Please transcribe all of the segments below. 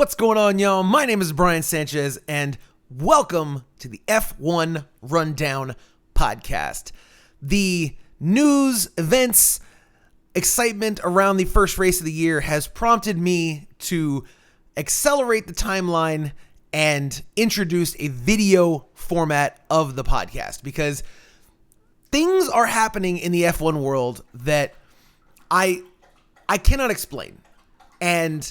What's going on, y'all? My name is Brian Sanchez, and welcome to the F1 Rundown podcast. The news, events, excitement around the first race of the year has prompted me to accelerate the timeline and introduce a video format of the podcast because things are happening in the F1 world that I cannot explain. And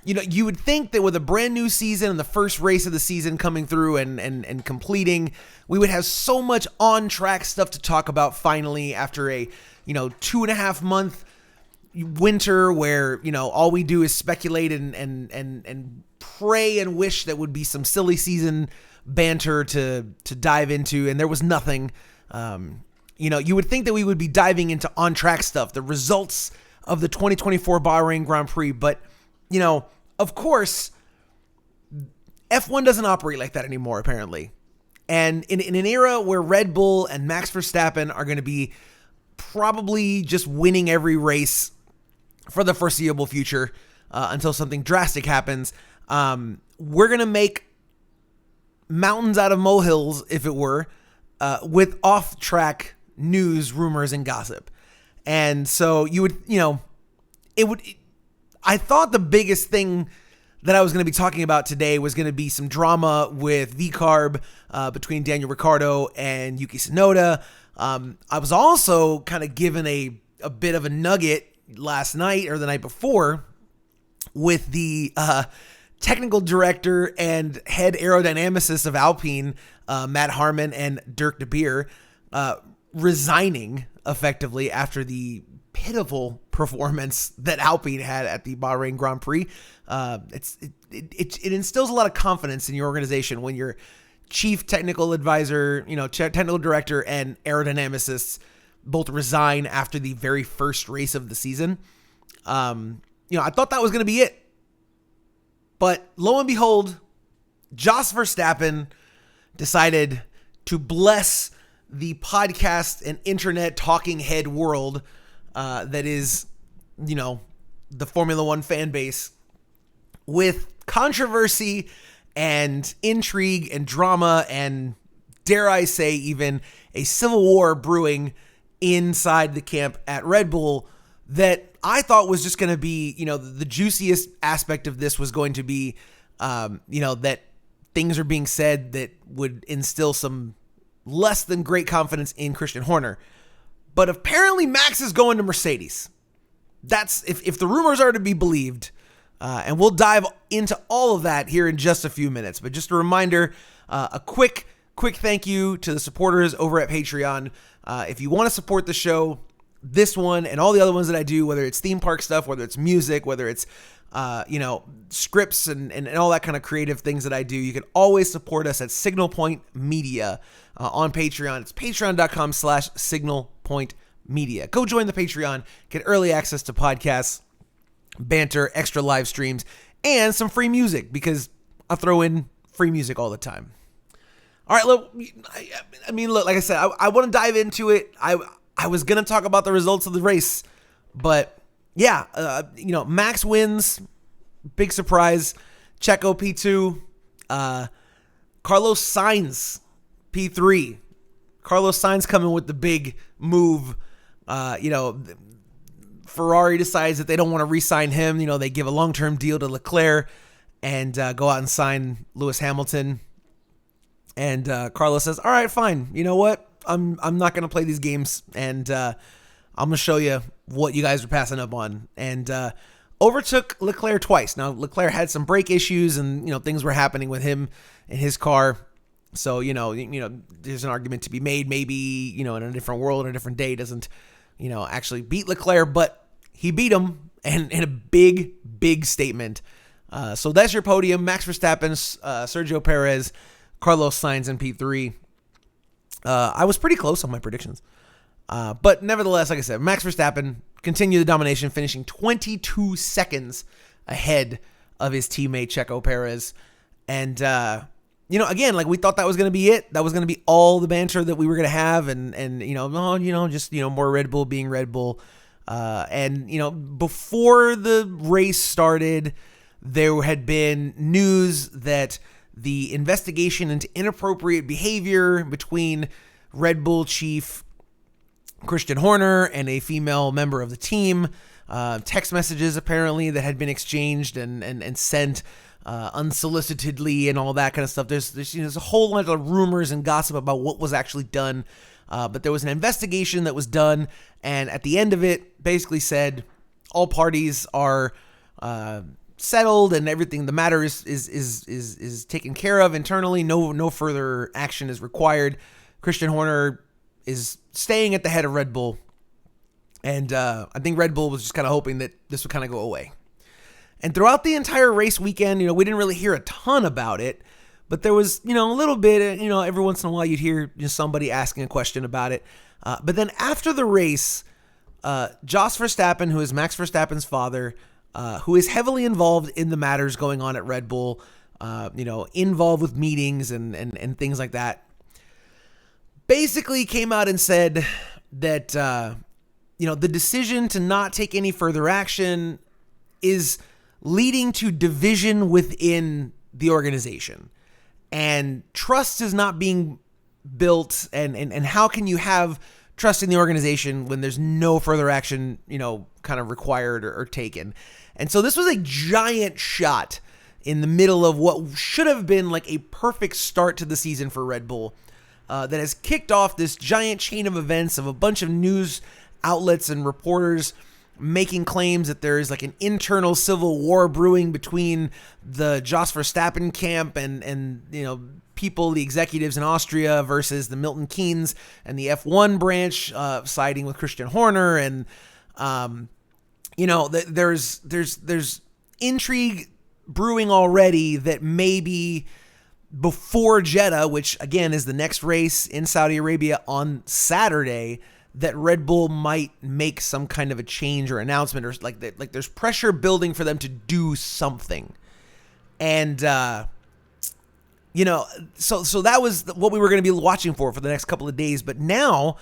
you know, you would think that with a brand new season and the first race of the season coming through and completing, we would have so much on-track stuff to talk about finally after a, 2.5 month winter where, all we do is speculate and pray and wish that would be some silly season banter to dive into, and there was nothing. You would think that we would be diving into on-track stuff, the results of the 2024 Bahrain Grand Prix, but of course, F1 doesn't operate like that anymore, apparently. And in an era where Red Bull and Max Verstappen are going to be probably just winning every race for the foreseeable future until something drastic happens, we're going to make mountains out of molehills, if it were, with off-track news, rumors, and gossip. And so I thought the biggest thing that I was going to be talking about today was going to be some drama with VCARB between Daniel Ricciardo and Yuki Tsunoda. I was also kind of given a bit of a nugget last night or the night before with the technical director and head aerodynamicist of Alpine, Matt Harmon and Dirk de Beer, resigning effectively after the pitiful performance that Alpine had at the Bahrain Grand Prix. It instills a lot of confidence in your organization when your chief technical advisor, technical director and aerodynamicists both resign after the very first race of the season. I thought that was going to be it. But lo and behold, Jos Verstappen decided to bless the podcast and internet talking head world that is, the Formula One fan base with controversy and intrigue and drama and, dare I say, even a civil war brewing inside the camp at Red Bull that I thought was just going to be, the juiciest aspect of this was going to be, that things are being said that would instill some less than great confidence in Christian Horner. But apparently Max is going to Mercedes. That's if the rumors are to be believed, and we'll dive into all of that here in just a few minutes. But just a reminder, a quick thank you to the supporters over at Patreon. If you want to support the show, this one and all the other ones that I do, whether it's theme park stuff, whether it's music, whether it's scripts and all that kind of creative things that I do, you can always support us at Signal Point Media on Patreon. It's patreon.com/signalpointmedia. Go join the Patreon, get early access to podcasts, banter, extra live streams, and some free music because I throw in free music all the time. All right, look, look, like I said, I want to dive into it. I was going to talk about the results of the race, but yeah, Max wins, big surprise. Checo P2, Carlos Sainz P3. Carlos Sainz coming with the big move. Ferrari decides that they don't want to re-sign him. They give a long-term deal to Leclerc and go out and sign Lewis Hamilton. And Carlos says, all right, fine. You know what? I'm not going to play these games, and I'm going to show you what you guys are passing up on. And overtook Leclerc twice. Now, Leclerc had some brake issues, and things were happening with him and his car. So, there's an argument to be made. Maybe, in a different world, in a different day, doesn't, actually beat Leclerc, but he beat him and in a big, big statement. So that's your podium. Max Verstappen, Sergio Perez, Carlos Sainz, and P3. I was pretty close on my predictions. But nevertheless, like I said, Max Verstappen continued the domination, finishing 22 seconds ahead of his teammate Checo Perez. And, again, like we thought that was going to be it. That was going to be all the banter that we were going to have. And more Red Bull being Red Bull. Before the race started, there had been news that the investigation into inappropriate behavior between Red Bull chief Christian Horner and a female member of the team, text messages apparently that had been exchanged and sent unsolicitedly and all that kind of stuff. There's a whole lot of rumors and gossip about what was actually done, but there was an investigation that was done, and at the end of it basically said all parties are settled and everything. The matter is taken care of internally. No further action is required. Christian Horner is staying at the head of Red Bull, and I think Red Bull was just kind of hoping that this would kind of go away. And throughout the entire race weekend, we didn't really hear a ton about it, but there was, a little bit, every once in a while you'd hear somebody asking a question about it. But then after the race, Jos Verstappen, who is Max Verstappen's father, who is heavily involved in the matters going on at Red Bull, involved with meetings and things like that, basically came out and said that, the decision to not take any further action is leading to division within the organization, and trust is not being built. And how can you have trust in the organization when there's no further action, kind of required or taken? And so this was a giant shot in the middle of what should have been like a perfect start to the season for Red Bull, that has kicked off this giant chain of events of a bunch of news outlets and reporters making claims that there is like an internal civil war brewing between the Jos Verstappen camp and people, the executives in Austria versus the Milton Keynes and the F1 branch siding with Christian Horner. And, there's intrigue brewing already that maybe before Jeddah, which again is the next race in Saudi Arabia on Saturday, that Red Bull might make some kind of a change or announcement, or like there's pressure building for them to do something. And, so that was what we were going to be watching for the next couple of days. But now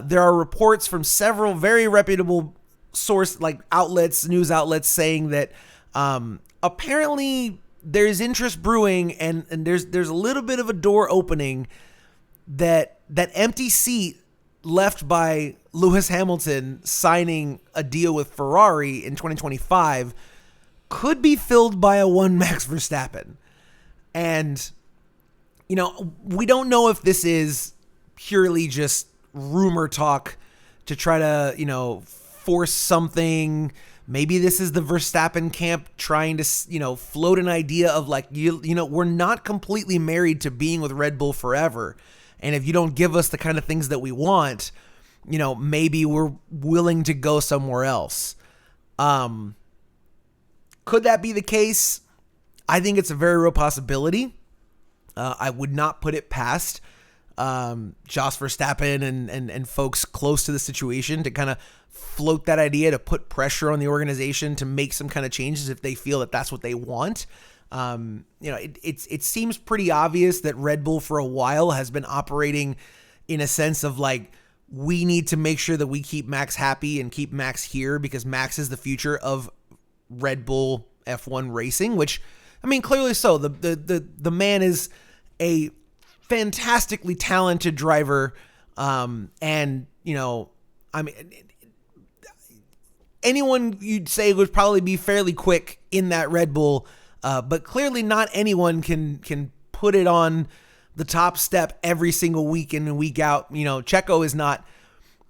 there are reports from several very reputable news outlets saying that apparently there's interest brewing and there's a little bit of a door opening that empty seat left by Lewis Hamilton signing a deal with Ferrari in 2025 could be filled by a one Max Verstappen. And, we don't know if this is purely just rumor talk to try to, force something. Maybe this is the Verstappen camp trying to, float an idea of like, we're not completely married to being with Red Bull forever. And if you don't give us the kind of things that we want, maybe we're willing to go somewhere else. Could that be the case? I think it's a very real possibility. I would not put it past Jos Verstappen and folks close to the situation to kind of float that idea, to put pressure on the organization to make some kind of changes if they feel that that's what they want. It seems pretty obvious that Red Bull for a while has been operating in a sense of like, we need to make sure that we keep Max happy and keep Max here because Max is the future of Red Bull F1 racing, which, clearly so. The man is a fantastically talented driver. Anyone you'd say would probably be fairly quick in that Red Bull, but clearly not anyone can put it on the top step every single week in and week out. Checo is not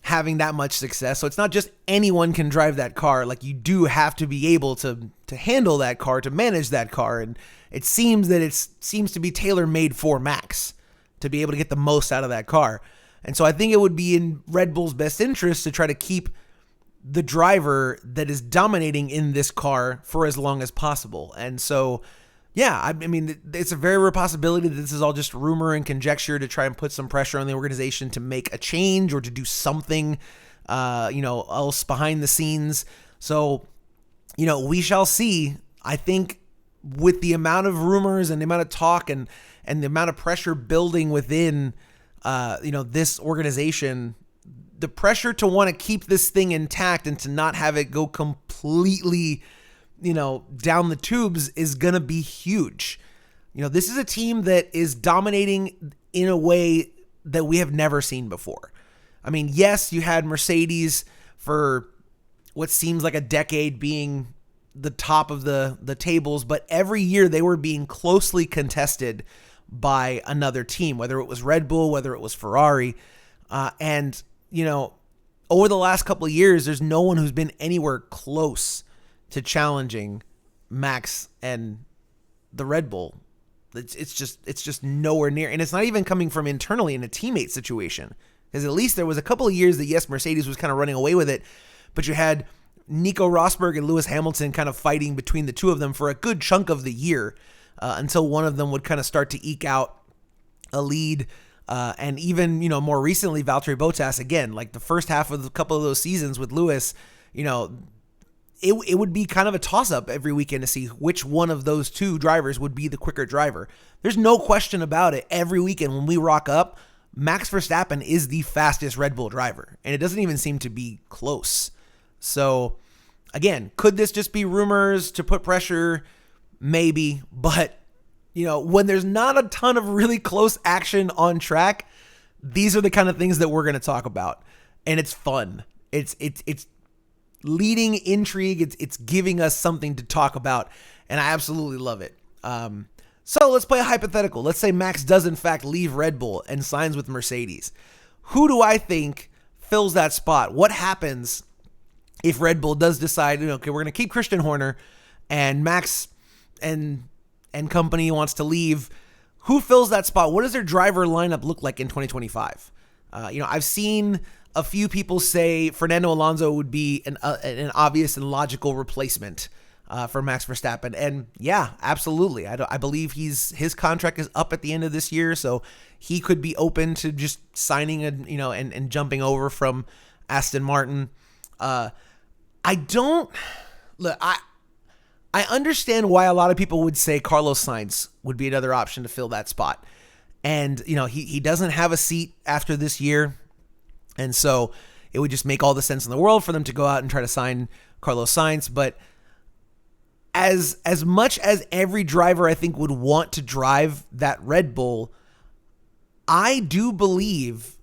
having that much success, so it's not just anyone can drive that car. Like, you do have to be able to handle that car, to manage that car, and it seems that it seems to be tailor-made for Max to be able to get the most out of that car. And so I think it would be in Red Bull's best interest to try to keep the driver that is dominating in this car for as long as possible. And so, yeah, it's a very real possibility that this is all just rumor and conjecture to try and put some pressure on the organization to make a change or to do something, else behind the scenes. So, we shall see. I think with the amount of rumors and the amount of talk and the amount of pressure building within, this organization, the pressure to want to keep this thing intact and to not have it go completely, down the tubes is going to be huge. This is a team that is dominating in a way that we have never seen before. I mean, yes, you had Mercedes for what seems like a decade being the top of the tables, but every year they were being closely contested by another team, whether it was Red Bull, whether it was Ferrari. And over the last couple of years, there's no one who's been anywhere close to challenging Max and the Red Bull. It's just nowhere near. And it's not even coming from internally in a teammate situation. Because at least there was a couple of years that, yes, Mercedes was kind of running away with it, but you had Nico Rosberg and Lewis Hamilton kind of fighting between the two of them for a good chunk of the year until one of them would kind of start to eke out a lead. And even, more recently, Valtteri Bottas, again, like the first half of a couple of those seasons with Lewis, it would be kind of a toss-up every weekend to see which one of those two drivers would be the quicker driver. There's no question about it. Every weekend when we rock up, Max Verstappen is the fastest Red Bull driver, and it doesn't even seem to be close. So, again, could this just be rumors to put pressure? Maybe, but when there's not a ton of really close action on track, these are the kind of things that we're going to talk about, and it's fun. It's leading intrigue. It's giving us something to talk about, and I absolutely love it. So let's play a hypothetical. Let's say Max does in fact leave Red Bull and signs with Mercedes. Who do I think fills that spot? What happens if Red Bull does decide, okay, we're going to keep Christian Horner and Max and company wants to leave? Who fills that spot? What does their driver lineup look like in 2025? I've seen a few people say Fernando Alonso would be an obvious and logical replacement for Max Verstappen. And yeah, absolutely. I believe his contract is up at the end of this year, so he could be open to just signing and jumping over from Aston Martin. I understand why a lot of people would say Carlos Sainz would be another option to fill that spot. And, he doesn't have a seat after this year. And so it would just make all the sense in the world for them to go out and try to sign Carlos Sainz. But as much as every driver I think would want to drive that Red Bull, I do believe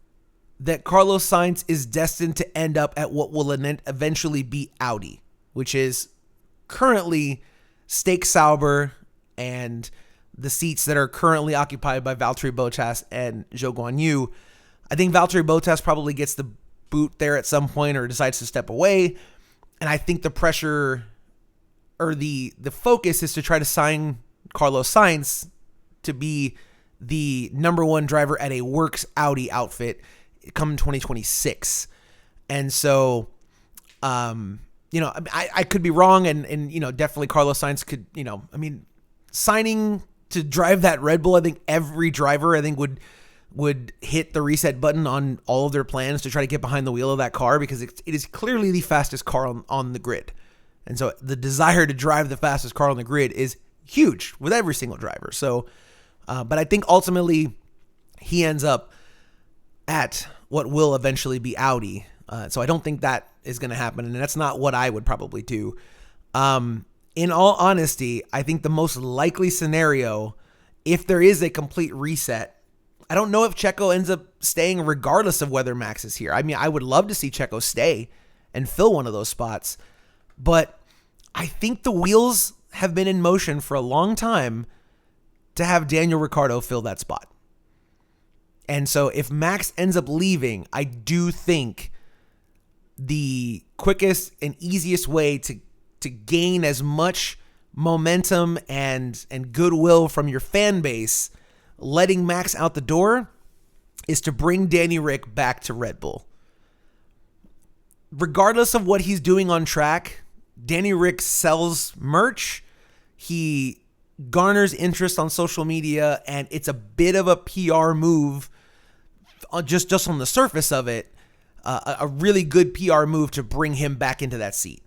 that Carlos Sainz is destined to end up at what will eventually be Audi, which is currently Steak Sauber and the seats that are currently occupied by Valtteri Bottas and Zhou Guanyu. I think Valtteri Bottas probably gets the boot there at some point or decides to step away. And I think the pressure or the focus is to try to sign Carlos Sainz to be the number one driver at a works Audi outfit come 2026. And so, I could be wrong, and definitely Carlos Sainz could, signing to drive that Red Bull, I think every driver, would hit the reset button on all of their plans to try to get behind the wheel of that car, because it is clearly the fastest car on the grid. And so the desire to drive the fastest car on the grid is huge with every single driver. So, but I think ultimately he ends up at what will eventually be Audi. So I don't think that is going to happen, and that's not what I would probably do. In all honesty, I think the most likely scenario, if there is a complete reset, I don't know if Checo ends up staying regardless of whether Max is here. I mean, I would love to see Checo stay and fill one of those spots, but I think the wheels have been in motion for a long time to have Daniel Ricciardo fill that spot. And so if Max ends up leaving, I do think the quickest and easiest way to gain as much momentum and goodwill from your fan base, letting Max out the door, is to bring Danny Rick back to Red Bull. Regardless of what he's doing on track, Danny Rick sells merch. He garners interest on social media, and it's a bit of a PR move, just on the surface of it, a really good PR move to bring him back into that seat.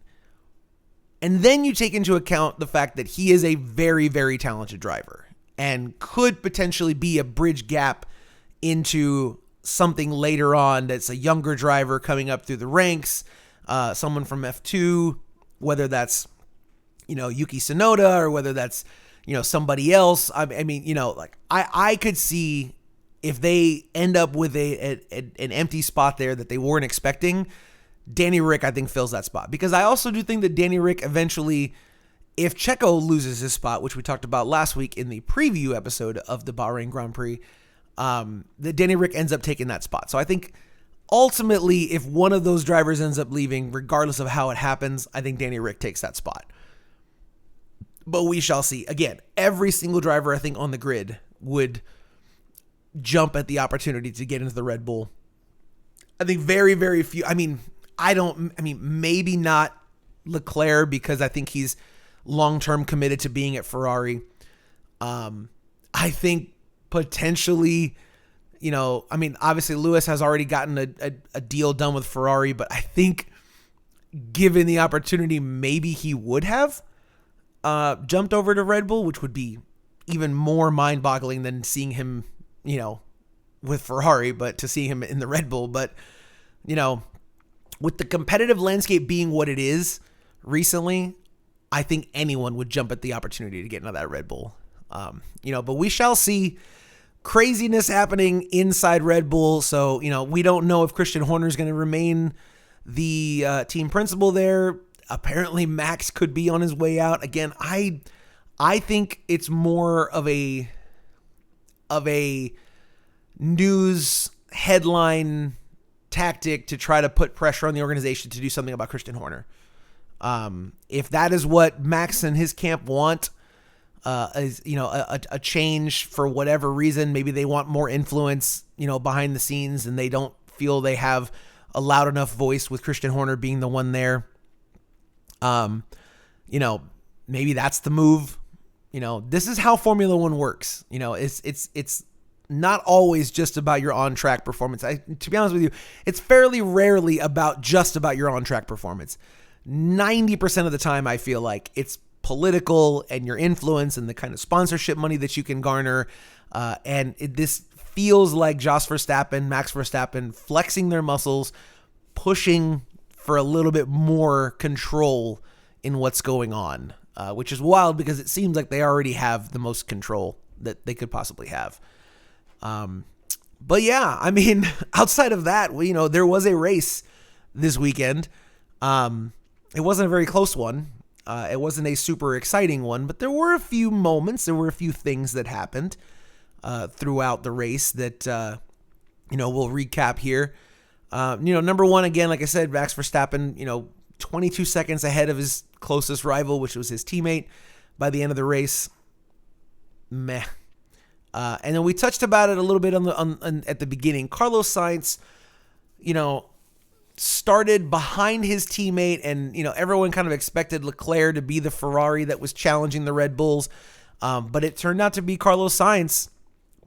And then you take into account the fact that he is a very, very talented driver and could potentially be a bridge gap into something later on that's a younger driver coming up through the ranks, someone from F2, whether that's, Yuki Tsunoda or whether that's, somebody else. I mean, like I could see if they end up with an empty spot there that they weren't expecting, Danny Rick, I think, fills that spot. Because I also do think that Danny Rick eventually, if Checo loses his spot, which we talked about last week in the preview episode of the Bahrain Grand Prix, that Danny Rick ends up taking that spot. So I think ultimately, if one of those drivers ends up leaving, regardless of how it happens, I think Danny Rick takes that spot. But we shall see. Again, every single driver, I think, on the grid would jump at the opportunity to get into the Red Bull. I think very, very few. Maybe not Leclerc, because I think he's long-term committed to being at Ferrari. I think potentially, obviously Lewis has already gotten a deal done with Ferrari, but I think given the opportunity, maybe he would have jumped over to Red Bull, which would be even more mind-boggling than seeing him, with Ferrari, but to see him in the Red Bull. But, with the competitive landscape being what it is recently, I think anyone would jump at the opportunity to get into that Red Bull. But we shall see. Craziness happening inside Red Bull. So, we don't know if Christian Horner is going to remain the team principal there. Apparently Max could be on his way out. Again, I think it's more of a news headline tactic to try to put pressure on the organization to do something about Christian Horner. If that is what Max and his camp want, is a change for whatever reason, maybe they want more influence, behind the scenes, and they don't feel they have a loud enough voice with Christian Horner being the one there. Maybe that's the move. This is how Formula One works. It's not always just about your on-track performance. To be honest with you, it's fairly rarely just about your on-track performance. 90% of the time, I feel like it's political and your influence and the kind of sponsorship money that you can garner. This feels like Max Verstappen flexing their muscles, pushing for a little bit more control in what's going on, which is wild because it seems like they already have the most control that they could possibly have. But yeah, outside of that, there was a race this weekend. It wasn't a very close one. It wasn't a super exciting one, but there were a few moments, there were a few things that happened throughout the race that, we'll recap here. Number one, again, like I said, Max Verstappen, 22 seconds ahead of his closest rival, which was his teammate by the end of the race. Meh. And then we touched about it a little bit at the beginning. Carlos Sainz, started behind his teammate, and everyone kind of expected Leclerc to be the Ferrari that was challenging the Red Bulls, but it turned out to be Carlos Sainz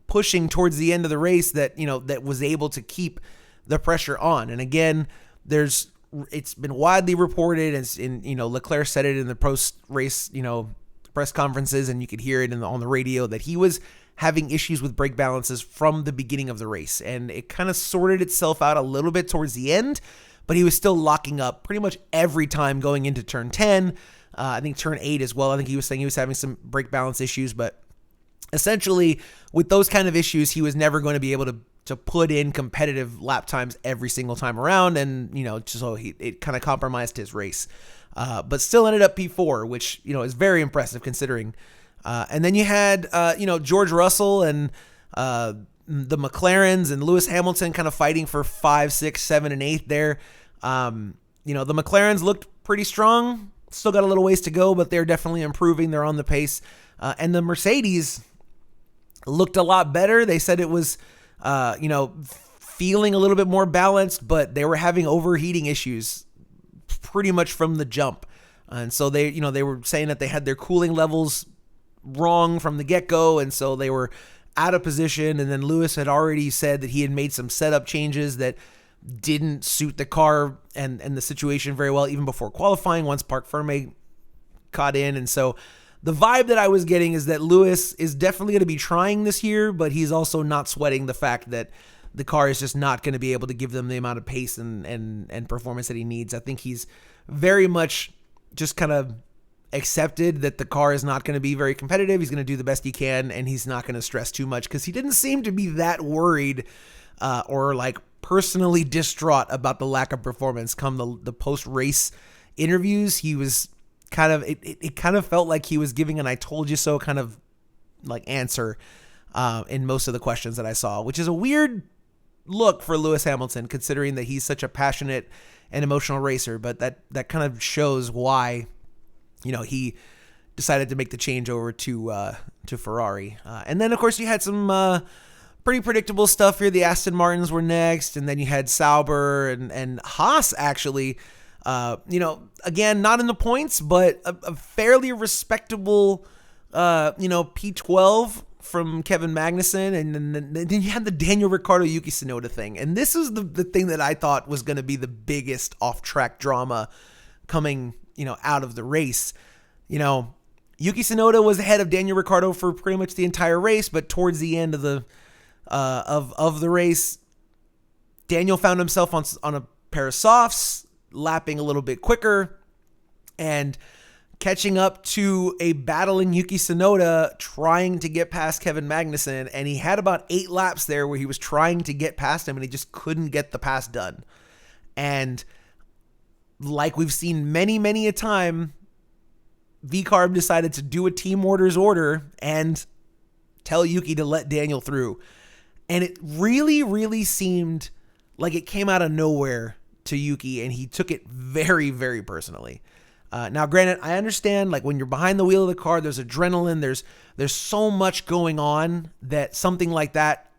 pushing towards the end of the race that was able to keep the pressure on. And again, it's been widely reported, and Leclerc said it in the post-race press conferences, and you could hear it on the radio, that he was having issues with brake balances from the beginning of the race. And it kind of sorted itself out a little bit towards the end, but he was still locking up pretty much every time going into turn 10. I think turn 8 as well. I think he was saying he was having some brake balance issues, but essentially with those kind of issues, he was never going to be able to put in competitive lap times every single time around. And, so it kind of compromised his race, but still ended up P4, which, is very impressive considering. And then you had, George Russell and the McLarens and Lewis Hamilton kind of fighting for 5, 6, 7, and 8 there. The McLarens looked pretty strong. Still got a little ways to go, but they're definitely improving. They're on the pace. And the Mercedes looked a lot better. They said it was, feeling a little bit more balanced, but they were having overheating issues pretty much from the jump. And so they were saying that they had their cooling levels wrong from the get-go, and so they were out of position. And then Lewis had already said that he had made some setup changes that didn't suit the car and the situation very well, even before qualifying, once Parc Ferme caught in. And so the vibe that I was getting is that Lewis is definitely going to be trying this year, but he's also not sweating the fact that the car is just not going to be able to give them the amount of pace and performance that he needs. I think he's very much just kind of accepted that the car is not going to be very competitive. He's going to do the best he can, and he's not going to stress too much because he didn't seem to be that worried or like personally distraught about the lack of performance come the post-race interviews. He was kind of, it kind of felt like he was giving an I told you so kind of like answer in most of the questions that I saw, which is a weird look for Lewis Hamilton considering that he's such a passionate and emotional racer, but that kind of shows why, he decided to make the change over to Ferrari. And then of course you had some pretty predictable stuff here. The Aston Martins were next, and then you had Sauber and Haas actually, again, not in the points, but a fairly respectable, P12 from Kevin Magnussen, and then you had the Daniel Ricciardo Yuki Tsunoda thing. And this is the thing that I thought was going to be the biggest off-track drama coming, out of the race. Yuki Tsunoda was ahead of Daniel Ricciardo for pretty much the entire race, but towards the end of the race, Daniel found himself on a pair of softs, lapping a little bit quicker, and catching up to a battling Yuki Tsunoda trying to get past Kevin Magnussen, and he had about 8 laps there where he was trying to get past him and he just couldn't get the pass done. And like we've seen many, many a time, VCARB decided to do a team orders order and tell Yuki to let Daniel through. And it really, really seemed like it came out of nowhere to Yuki, and he took it very, very personally. Now, granted, I understand, like, when you're behind the wheel of the car, there's adrenaline, there's so much going on that something like that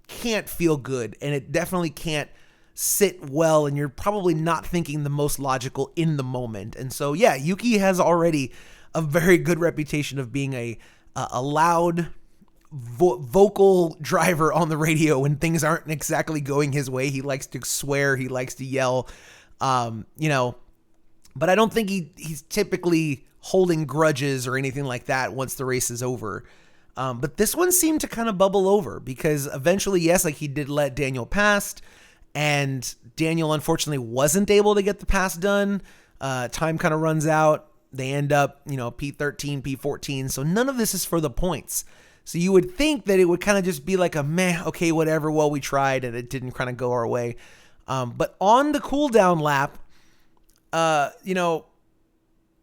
can't feel good, and it definitely can't sit well, and you're probably not thinking the most logical in the moment. And so, yeah, Yuki has already a very good reputation of being a loud, vocal driver on the radio when things aren't exactly going his way. He likes to swear, he likes to yell, but I don't think he's typically holding grudges or anything like that once the race is over. But this one seemed to kind of bubble over because eventually, yes, like he did let Daniel pass, and Daniel unfortunately wasn't able to get the pass done. Time kind of runs out. They end up, P13, P14. So none of this is for the points. So you would think that it would kind of just be like a meh, okay, whatever. Well, we tried and it didn't kind of go our way. But on the cool down lap,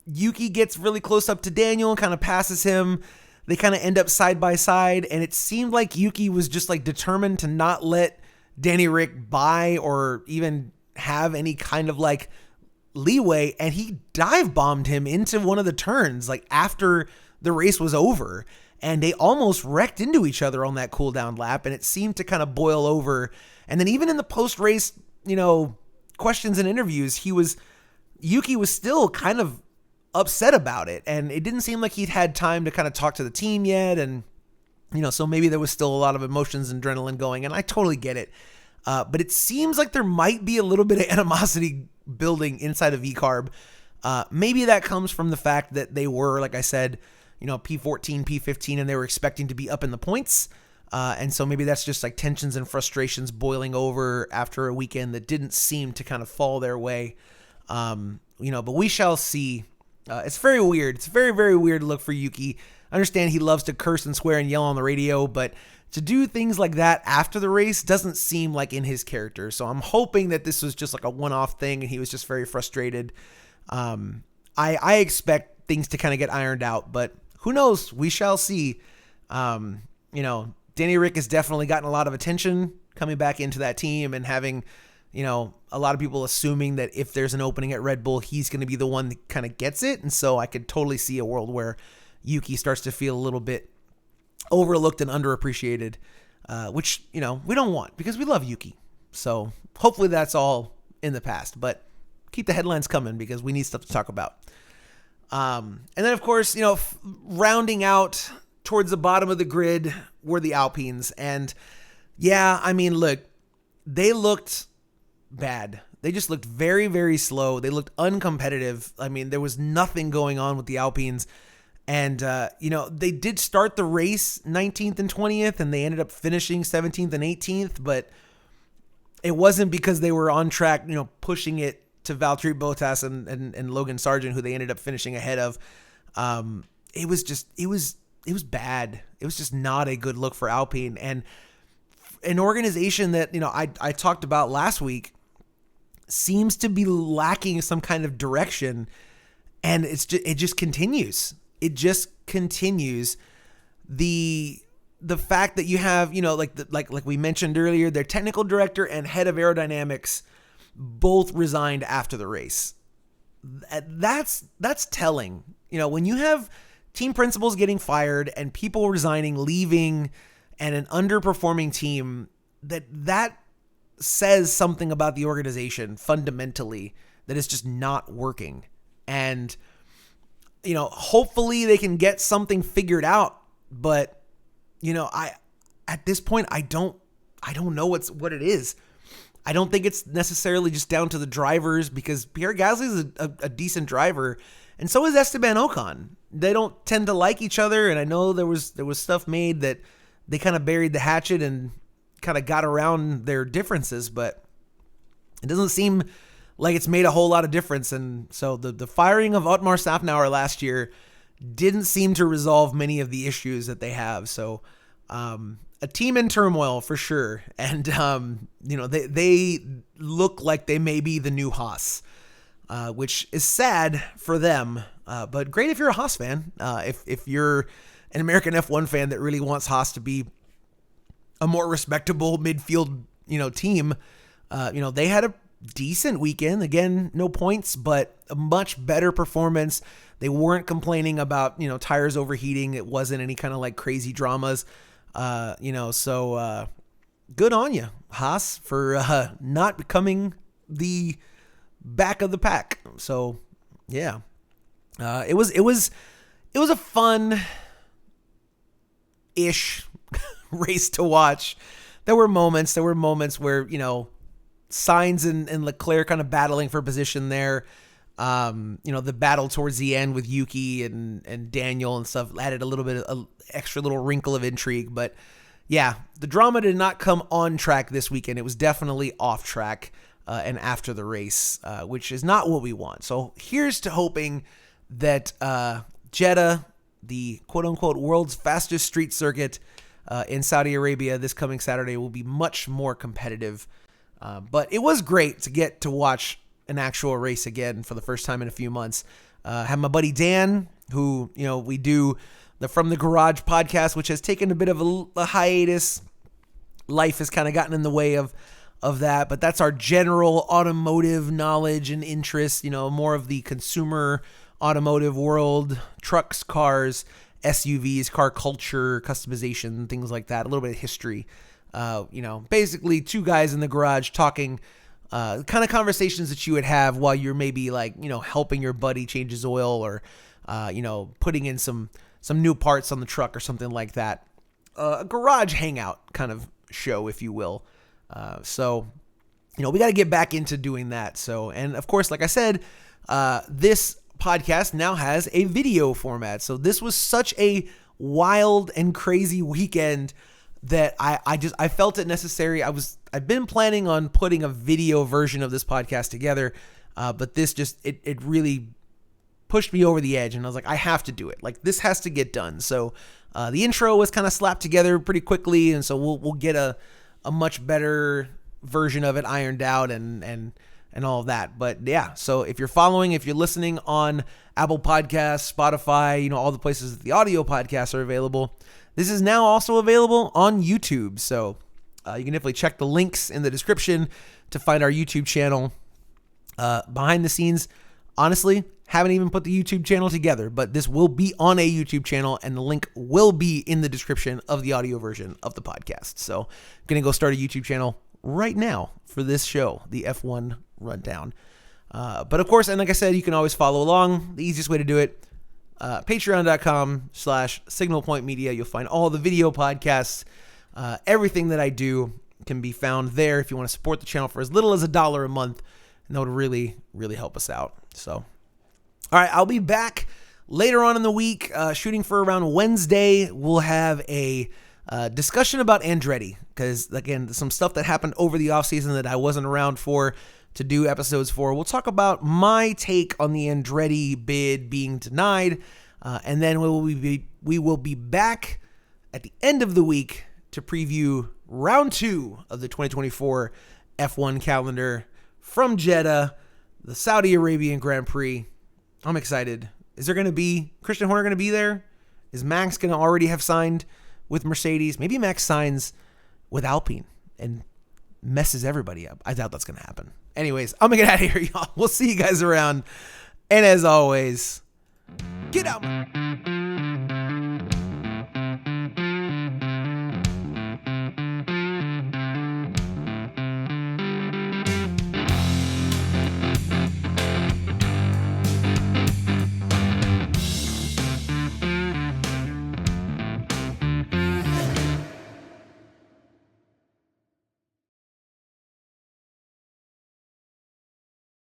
Yuki gets really close up to Daniel and kind of passes him. They kind of end up side by side, and it seemed like Yuki was just like determined to not let Danny Rick by or even have any kind of like leeway, and he dive bombed him into one of the turns like after the race was over, and they almost wrecked into each other on that cool down lap, and it seemed to kind of boil over. And then even in the post race, questions and interviews, Yuki was still kind of upset about it, and it didn't seem like he'd had time to kind of talk to the team yet, and so maybe there was still a lot of emotions and adrenaline going, and I totally get it. But it seems like there might be a little bit of animosity building inside of VCARB. Maybe that comes from the fact that they were, like I said, P14, P15, and they were expecting to be up in the points. And so maybe that's just like tensions and frustrations boiling over after a weekend that didn't seem to kind of fall their way. But we shall see. It's very weird. It's a very, very weird look for Yuki. I understand he loves to curse and swear and yell on the radio, but to do things like that after the race doesn't seem like in his character. So I'm hoping that this was just like a one-off thing and he was just very frustrated. I expect things to kind of get ironed out, but who knows? We shall see. Danny Rick has definitely gotten a lot of attention coming back into that team and having, a lot of people assuming that if there's an opening at Red Bull, he's going to be the one that kind of gets it. And so I could totally see a world where Yuki starts to feel a little bit overlooked and underappreciated, which, we don't want because we love Yuki. So hopefully that's all in the past, but keep the headlines coming because we need stuff to talk about. And then of course, rounding out towards the bottom of the grid were the Alpines. And yeah, look, they looked bad. They just looked very, very slow. They looked uncompetitive. There was nothing going on with the Alpines. And, they did start the race 19th and 20th, and they ended up finishing 17th and 18th, but it wasn't because they were on track, pushing it to Valtteri Bottas and Logan Sargent, who they ended up finishing ahead of. It was bad. It was just not a good look for Alpine, and an organization that, I talked about last week seems to be lacking some kind of direction, and it just continues. It just continues. The fact that you have, like we mentioned earlier, their technical director and head of aerodynamics both resigned after the race. That's telling. When you have team principals getting fired and people resigning, leaving, and an underperforming team, that says something about the organization fundamentally, that it's just not working. And, hopefully they can get something figured out. But, at this point, I don't know what it is. I don't think it's necessarily just down to the drivers, because Pierre Gasly is a decent driver, and so is Esteban Ocon. They don't tend to like each other, and I know there was stuff made that they kind of buried the hatchet and kind of got around their differences, but it doesn't seem like it's made a whole lot of difference. And so the firing of Otmar Szafnauer last year didn't seem to resolve many of the issues that they have. So a team in turmoil for sure. And, they look like they may be the new Haas, which is sad for them, but great if you're a Haas fan. If you're an American F1 fan that really wants Haas to be a more respectable midfield, team, they had a decent weekend. Again, no points, but a much better performance. They weren't complaining about, tires overheating. It wasn't any kind of like crazy dramas, so good on you, Haas, for not becoming the back of the pack. So yeah, it was a fun ish race to watch. There were moments where, Sainz and Leclerc kind of battling for position there. The battle towards the end with Yuki and Daniel and stuff added a little bit of extra little wrinkle of intrigue. But yeah, the drama did not come on track this weekend. It was definitely off track and after the race, which is not what we want. So here's to hoping that Jeddah, the quote-unquote world's fastest street circuit in Saudi Arabia this coming Saturday, will be much more competitive. But it was great to get to watch an actual race again for the first time in a few months. Have my buddy Dan, who, we do the From the Garage podcast, which has taken a bit of a hiatus. Life has kind of gotten in the way of that, but that's our general automotive knowledge and interest, more of the consumer automotive world, trucks, cars, SUVs, car culture, customization, things like that, a little bit of history. Basically two guys in the garage talking kind of conversations that you would have while you're maybe helping your buddy change his oil or, putting in some new parts on the truck or something like that. A garage hangout kind of show, if you will. So we got to get back into doing that. So, and of course, like I said, this podcast now has a video format. So this was such a wild and crazy weekend that I felt it necessary. I've been planning on putting a video version of this podcast together, but this it really pushed me over the edge, and I was like, I have to do it. Like, this has to get done. So the intro was kind of slapped together pretty quickly, and so we'll get a much better version of it ironed out and all of that. But yeah, so if you're listening on Apple Podcasts, Spotify, all the places that the audio podcasts are available, this is now also available on YouTube. So you can definitely check the links in the description to find our YouTube channel. Behind the scenes, honestly, haven't even put the YouTube channel together, but this will be on a YouTube channel, and the link will be in the description of the audio version of the podcast. So I'm going to go start a YouTube channel right now for this show, the F1 Rundown. But of course, and like I said, you can always follow along. The easiest way to do it, patreon.com/signalpointmedia. You'll find all the video podcasts. Everything that I do can be found there if you want to support the channel for as little as $1 a month, and that would really, really help us out. So, all right, I'll be back later on in the week, shooting for around Wednesday. We'll have a discussion about Andretti, because, again, some stuff that happened over the offseason that I wasn't around for. to do episodes for. We'll talk about my take on the Andretti bid being denied, and then we will be back at the end of the week to preview round 2 of the 2024 F1 calendar from Jeddah, the Saudi Arabian Grand Prix. I'm excited. Is there going to be Christian Horner going to be there? Is Max going to already have signed with Mercedes? Maybe Max signs with Alpine and messes everybody up. I doubt that's going to happen. Anyways, I'm going to get out of here, y'all. We'll see you guys around. And as always, get out.